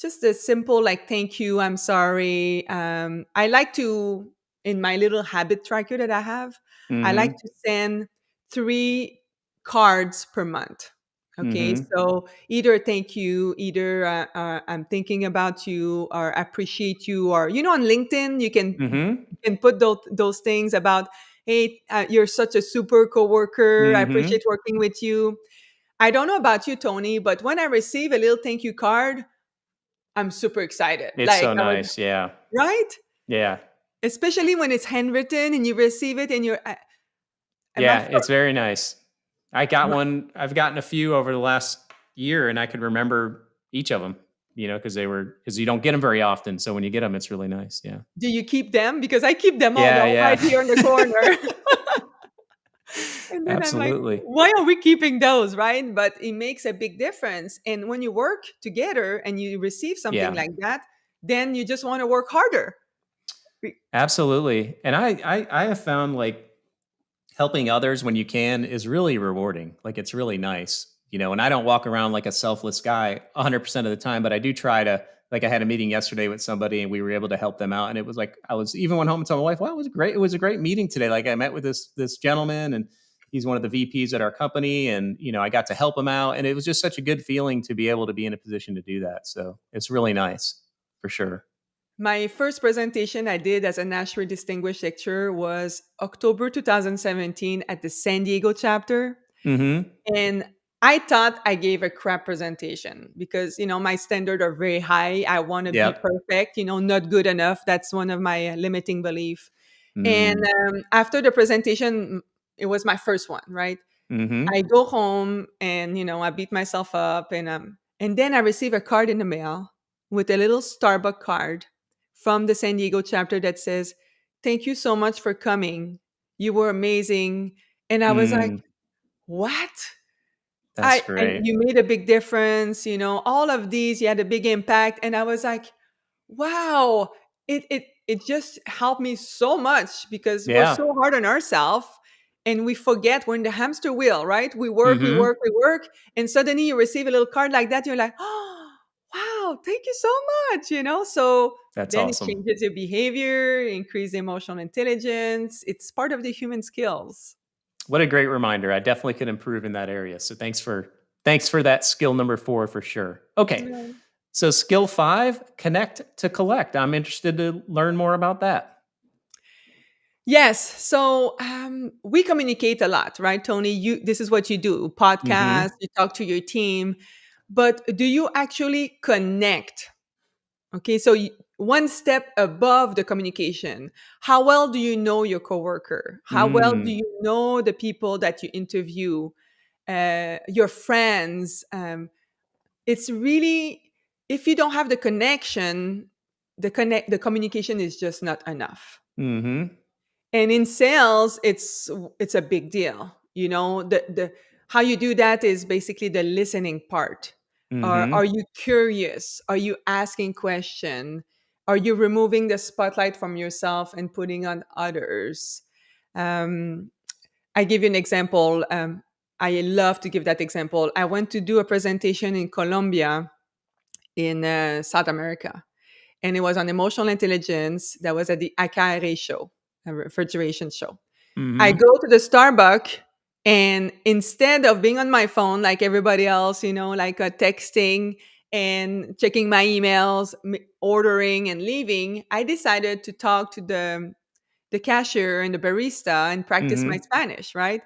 just a simple like thank you, I'm sorry. I like to, in my little habit tracker that I have, I like Mhm. to send 3 cards per month. Okay, Mhm. so either thank you, either I'm thinking about you, or appreciate you, or on LinkedIn Mhm. you can put those things about, hey, you're such a super coworker, I Mhm. appreciate working with you. I don't know about you, Tony, but when I receive a little thank you card, I'm super excited. It's Like so I was, nice. Yeah. right? Yeah. Especially when it's handwritten and you receive it and and my Yeah, fir- it's very nice. I've gotten a few over the last year and I could remember each of them, because because you don't get them very often. So when you get them, it's really nice. Yeah. do you keep them? Because I keep them all Yeah, right yeah. here in the corner. And then I'm like, Absolutely. why are we keeping those, right? But it makes a big difference. And when you work together and you receive something Yeah. like that, then you just want to work harder. Absolutely. And I have found like helping others when you can is really rewarding. Like it's really nice, and I don't walk around like a selfless guy 100% of the time, but I do try to. Like I had a meeting yesterday with somebody and we were able to help them out. And it was like, I was even went home and told my wife, wow, it was great. It was a great meeting today. Like I met with this gentleman and he's one of the VPs at our company. And, I got to help him out. And it was just such a good feeling to be able to be in a position to do that. So it's really nice for sure. My first presentation I did as an ASHRAE Distinguished Lecturer was October 2017 at the San Diego chapter. Mm-hmm. And I thought I gave a crap presentation because, my standards are very high. I want to be Yep. perfect, not good enough. That's one of my limiting beliefs. And Mm. after the presentation, it was my first one, right? I Mm-hmm. go home and, I beat myself up and then I receive a card in the mail with a little Starbucks card from the San Diego chapter that says, "Thank you so much for coming. You were amazing." And I was like, Mm. "What?" That's And great. you made a big difference, all of these, you had a big impact. And I was like, wow, it just helped me so much because we're Yeah. so hard on ourselves and we forget we're in the hamster wheel, right? We work, we Mm-hmm. work, we work, and suddenly you receive a little card like that, you're like, oh, wow, thank you so much, So That's then it awesome. changes your behavior, increase emotional intelligence. It's part of the human skills. What a great reminder. I definitely could improve in that area. So thanks for that skill number 4 for sure. Okay. Yeah. So skill 5, connect to collect. I'm interested to learn more about that. Yes. So we communicate a lot, right, Tony? This is what you do: podcast. Mhm. You talk to your team, but do you actually connect? Okay, so one step above the communication. How well do you know your coworker? How well do Mm. you know the people that you interview? Your friends. It's really, if you don't have the connection, the communication is just not enough. Mhm. And in sales, it's a big deal. The how you do that is basically the listening part. Are Mhm. you curious? Are you asking question? Are you removing the spotlight from yourself and putting on others? um, I give you an example. I love to give that example. I went to do a presentation in Colombia, in South America, and it was on emotional intelligence. That was at the iAire show, a refrigeration show. I Mhm. go to the Starbucks, and instead of being on my phone like everybody else, like texting and checking my emails, ordering and leaving, I decided to talk to the cashier and the barista and practice my Mhm. Spanish, right?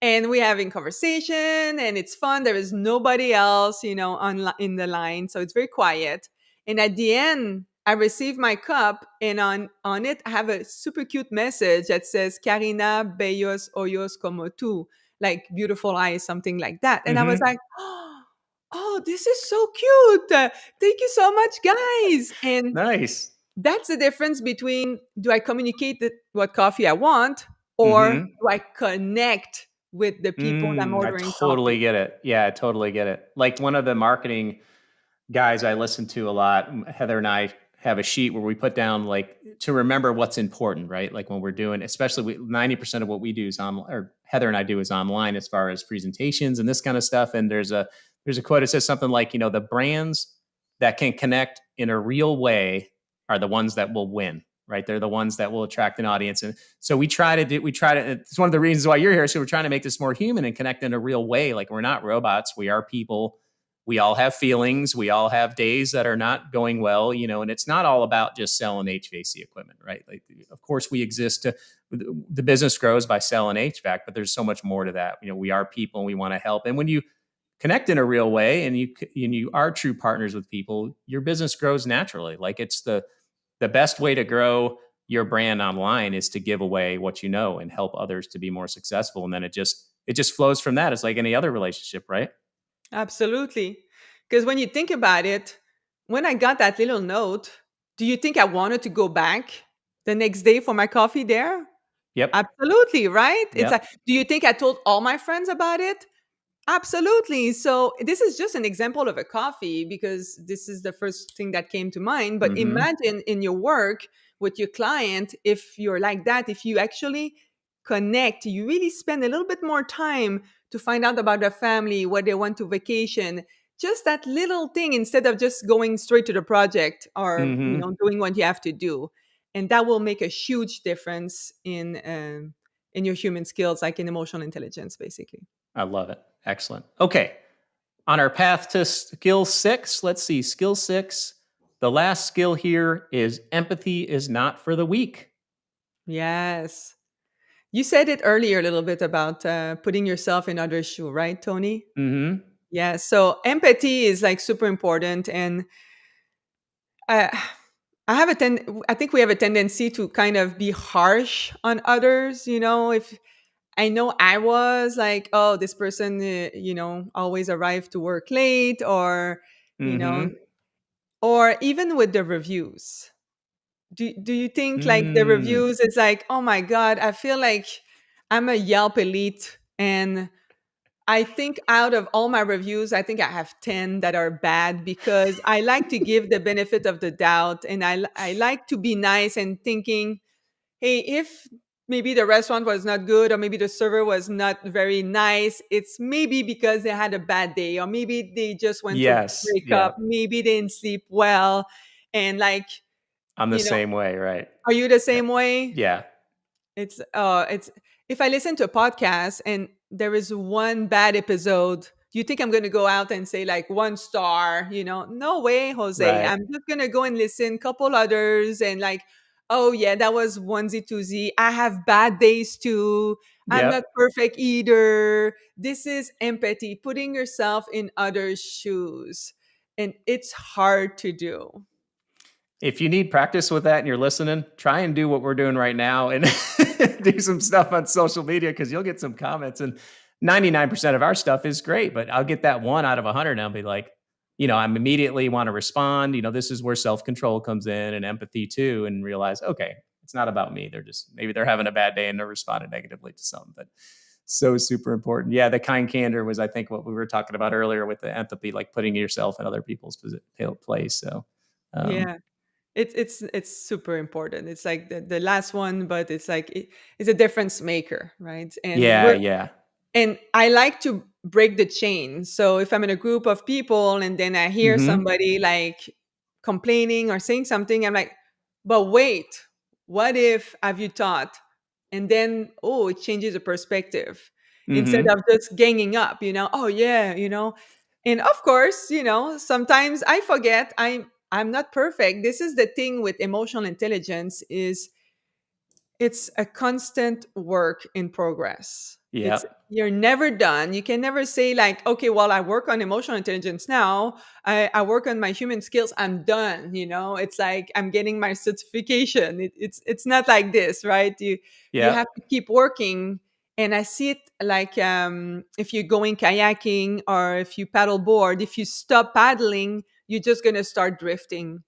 And we're having conversation and it's fun. There is nobody else, in the line, so it's very quiet. And at the end, I receive my cup, and on it I have a super cute message that says "Karina bellos ojos como tú," like beautiful eyes, something like that. And I was Mhm. like, oh, this is so cute. Thank you so much, guys. And Nice. that's the difference between, do I communicate what coffee I want, or Mhm. do I connect with the people I'm I ordering totally coffee? get it. Yeah, I totally get it. Like one of the marketing guys I listen to a lot, Heather and I have a sheet where we put down like to remember what's important, right? Like when we're doing, especially 90% of what we do is online, or Heather and I do is online as far as presentations and this kind of stuff. And there's a quote that says something like, the brands that can connect in a real way are the ones that will win, right? They're the ones that will attract an audience. And so it's one of the reasons why you're here. So we're trying to make this more human and connect in a real way. Like we're not robots, we are people. We all have feelings. We all have days that are not going well, and it's not all about just selling HVAC equipment, right? Like, of course, we exist to, the business grows by selling HVAC, but there's so much more to that. We are people and we want to help. And when you connect in a real way and you are true partners with people, your business grows naturally. Like it's the best way to grow your brand online is to give away what you know and help others to be more successful. And then it just flows from that. It's like any other relationship, right? Absolutely. Because when you think about it, when I got that little note, do you think I wanted to go back the next day for my coffee there? Yep. Absolutely, right? It's like, Yep. do you think I told all my friends about it? Absolutely. So this is just an example of a coffee because this is the first thing that came to mind. But Mm-hmm. imagine in your work with your client, if you're like that, if you actually connect, you really spend a little bit more time to find out about their family, where they want to vacation, just that little thing, instead of just going straight to the project or Mm-hmm. doing what you have to do. And that will make a huge difference in your human skills, like in emotional intelligence, basically. I love it. Excellent. Okay. On our path to skill 6, let's see. Skill 6. The last skill here is empathy is not for the weak. Yes. You said it earlier a little bit about putting yourself in others' shoe, right, Tony? Mm-hmm. Yeah. So empathy is like super important, and uh, I think we have a tendency to kind of be harsh on others. If I know I was like, oh, this person, always arrived to work late, or you know, Mm-hmm. or even with the reviews. Do you think like the Mm. reviews, it's like, oh my God, I feel like I'm a Yelp elite, and I think out of all my reviews, I think I have 10 that are bad, because I like to give the benefit of the doubt, and I like to be nice and thinking, hey, if maybe the restaurant was not good, or maybe the server was not very nice, it's maybe because they had a bad day, or maybe they just went through Yes. Yeah. breakup, maybe they didn't sleep well. And like, I'm the you know, same way, right? are you the Yeah. same way? Yeah. It's if I listen to a podcast and there is one bad episode, do you think I'm going to go out and say like 1 star? No way, Jose. Right. I'm just going to go and listen couple others, and like, oh yeah, that was onesie twosie. I have bad days too. I'm not Yep. perfect either. This is empathy, putting yourself in others' shoes, and it's hard to do. If you need practice with that and you're listening, try and do what we're doing right now and do some stuff on social media, because you'll get some comments. And 99% of our stuff is great, but I'll get that one out of 100 and I'll be like, I'm immediately want to respond. This is where self control comes in, and empathy too, and realize, okay, it's not about me. Maybe they're having a bad day and they're responding negatively to something. But so super important. Yeah, the kind candor was, I think, what we were talking about earlier with the empathy, like putting yourself in other people's place. So, um, Yeah. It's super important. It's like the last one, but it's like it's a difference maker, right? yeah, yeah. And I like to break the chain. So if I'm in a group of people and then I hear Mhm. somebody like complaining or saying something, I'm like, but wait, what if have you thought? And then, oh, it changes the perspective, instead Mhm. of just ganging up, oh yeah, and of course, sometimes I forget I'm not perfect. This is the thing with emotional intelligence, is it's a constant work in progress. It's Yep. You're never done. You can never say like, okay, well, I work on emotional intelligence now. I work on my human skills. I'm done. It's like I'm getting my certification. It's not like this, right? You have Yep. to keep working. And I see it like, if you're going kayaking or if you paddle board, if you stop paddling, you're just gonna start drifting,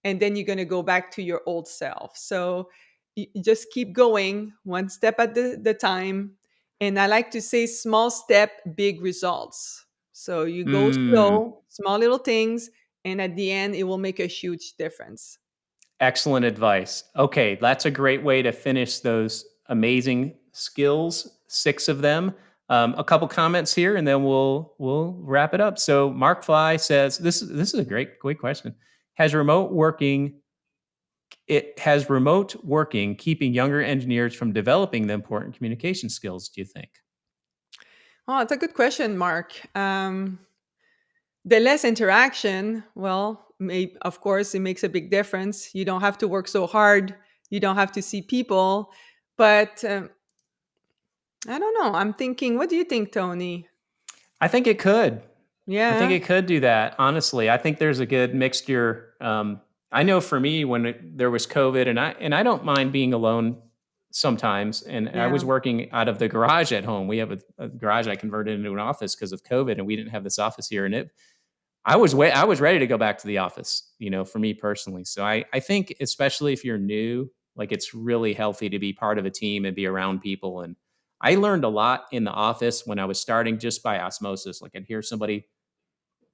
and then you're going to go back to your old self. So you just keep going one step at the time. And I like to say small step, big results. So you go Mm. slow, small little things, and at the end, it will make a huge difference. Excellent advice. Okay, that's a great way to finish those amazing skills, 6 of them. A couple comments here, and then we'll wrap it up. So Mark Fly says, this is a great question. Has remote working has remote working keeping younger engineers from developing the important communication skills, do you think? Oh, it's a good question, Mark. The less interaction, well, of course, it makes a big difference. You don't have to work so hard. You don't have to see people. But I don't know. I'm thinking, what do you think, Tony? I think it could. I think Yeah, it could do that. Honestly, I think there's a good mixture. I know for me, when there was COVID, and I don't mind being alone sometimes. And I yeah. was working out of the garage at home. We have a garage I converted into an office because of COVID, and we didn't have this office here. And I was ready to go back to the office. For me personally. So I think, especially if you're new, like, it's really healthy to be part of a team and be around people. And I learned a lot in the office when I was starting, just by osmosis. Like, I'd hear somebody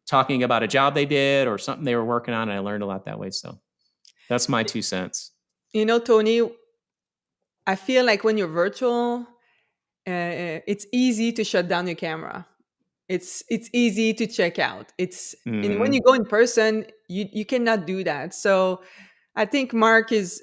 talking about a job they did or something they were working on, and I learned a lot that way. So that's my 2 cents. Tony, I feel like when you're virtual, it's easy to shut down your camera. It's easy to check out. And when you Hmm. go in person, you cannot do that. So I think Mark is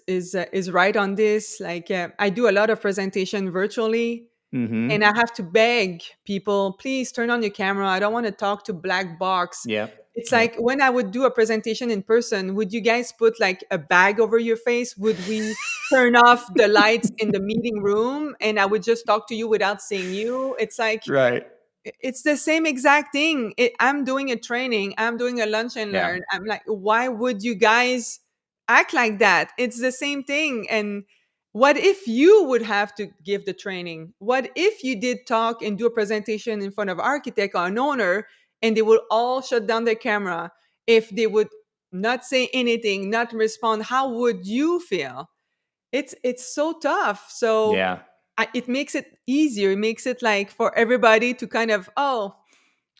right on this. Like I do a lot of presentation virtually, Hmm. and I have to beg people, please turn on your camera. I don't want to talk to black box. Yep. It's Yep. like when I would do a presentation in person, would you guys put like a bag over your face? Would we turn off the lights in the meeting room and I would just talk to you without seeing you? It's like Right. it's the same exact thing. I'm doing a training, I'm doing a lunch and Yeah. learn. I'm like, why would you guys act like that? It's the same thing. And what if you would have to give the training? What if you did talk and do a presentation in front of architect or an owner and they would all shut down their camera? If they would not say anything, not respond, how would you feel? It's so tough. So Yeah. it makes it easier. It makes it like for everybody to kind of, oh,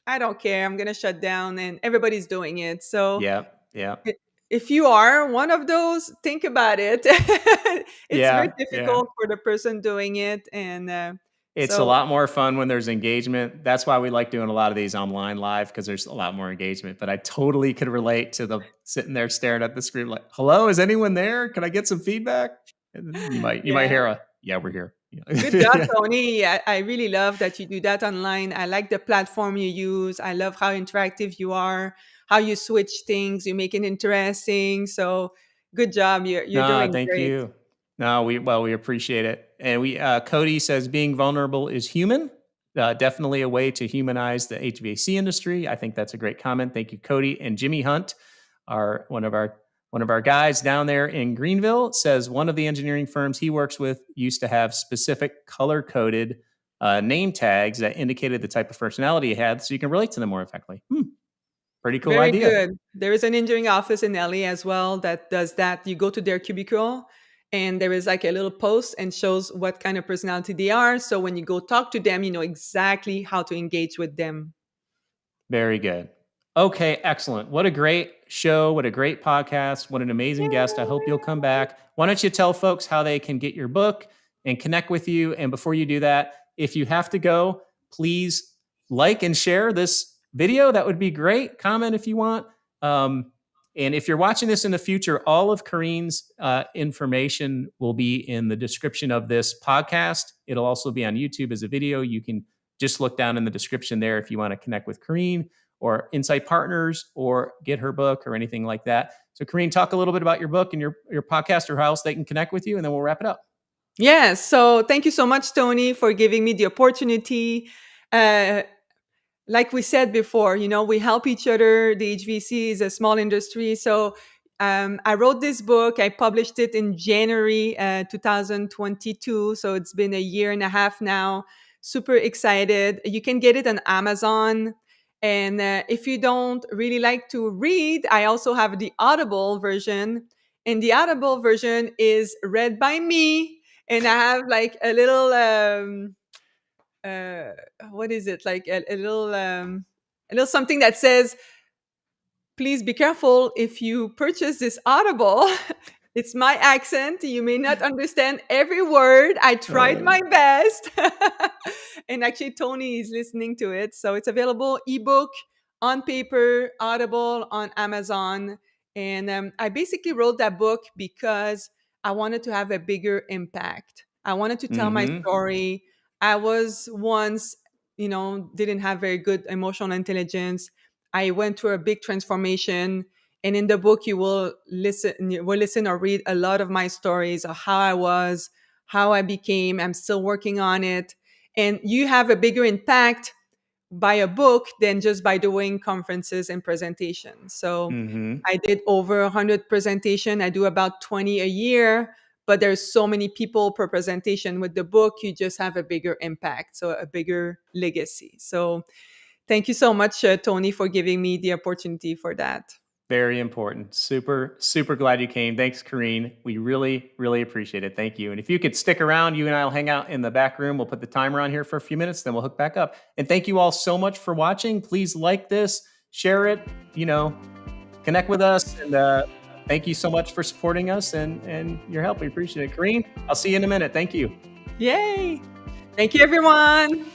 I don't care. I'm going to shut down and everybody's doing it. So Yep. Yep. if you are one of those, think about it. It's very Yeah. Yeah. difficult for the person doing it. And It's a so, lot more fun when there's engagement. That's why we like doing a lot of these online live because there's a lot more engagement. But I totally could relate to the sitting there staring at the screen like, "Hello, is anyone there? Can I get some feedback?" And then you might yeah. hear a, "Yeah, we're here." Good job, Yeah. Tony. I really love that you do that online. I like the platform you use. I love how interactive you are, how you switch things, you make it interesting. So good job. You're No, doing thank great. you. No, we appreciate it. And Cody says being vulnerable is human. Definitely a way to humanize the HVAC industry. I think that's a great comment. Thank you, Cody. And Jimmy Hunt, our one of our guys down there in Greenville, says one of the engineering firms he works with used to have specific color coded name tags that indicated the type of personality he had, so you can relate to them more effectively. Pretty cool Very idea. good. There is an engineering office in LA as well that does that. You go to their cubicle and there is like a little post and shows what kind of personality they are. So when you go talk to them, you know exactly how to engage with them. Very good. Okay, excellent. What a great show. What a great podcast. What an amazing guest. I hope you'll come back. Why don't you tell folks how they can get your book and connect with you? And before you do that, if you have to go, please like and share this video. That would be great. Comment if you want. And if you're watching this in the future, all of Karine's information will be in the description of this podcast. It'll also be on YouTube as a video. You can just look down in the description there if you want to connect with Karine or Insight Partners or get her book or anything like that. So, Karine, talk a little bit about your book and your podcast or how else they can connect with you, and then we'll wrap it up. Yes. So thank you so much, Tony, for giving me the opportunity. Uh, like we said before, we help each other. The HVC is a small industry. So I wrote this book. I published it in January 2022. So it's been a year and a half now. Super excited. You can get it on Amazon. And if you don't really like to read, I also have the Audible version. And the Audible version is read by me. And I have like a little uh what is it, like a little something that says, please be careful if you purchase this Audible. It's my accent, you may not understand every word, I tried Uh, my best. And actually Tony is listening to it, so it's available ebook, on paper, Audible, on Amazon. And I basically wrote that book because I wanted to have a bigger impact. I wanted to tell my mm-hmm. story. I was once, didn't have very good emotional intelligence. I went through a big transformation. And in the book, you will listen or read a lot of my stories of how I was, how I became. I'm still working on it. And you have a bigger impact by a book than just by doing conferences and presentations. So Mm-hmm. I did over 100 presentation. I do about 20 a year, but there's so many people per presentation. With the book, you just have a bigger impact, so a bigger legacy. So thank you so much, Tony, for giving me the opportunity for that. Very important. Super, super glad you came. Thanks, Karine. We really, really appreciate it. Thank you. And if you could stick around, you and I will hang out in the back room. We'll put the timer on here for a few minutes, then we'll hook back up. And thank you all so much for watching. Please like this, share it, connect with us, and thank you so much for supporting us and your help. We appreciate it. Karine, I'll see you in a minute. Thank you. Yay. Thank you, everyone.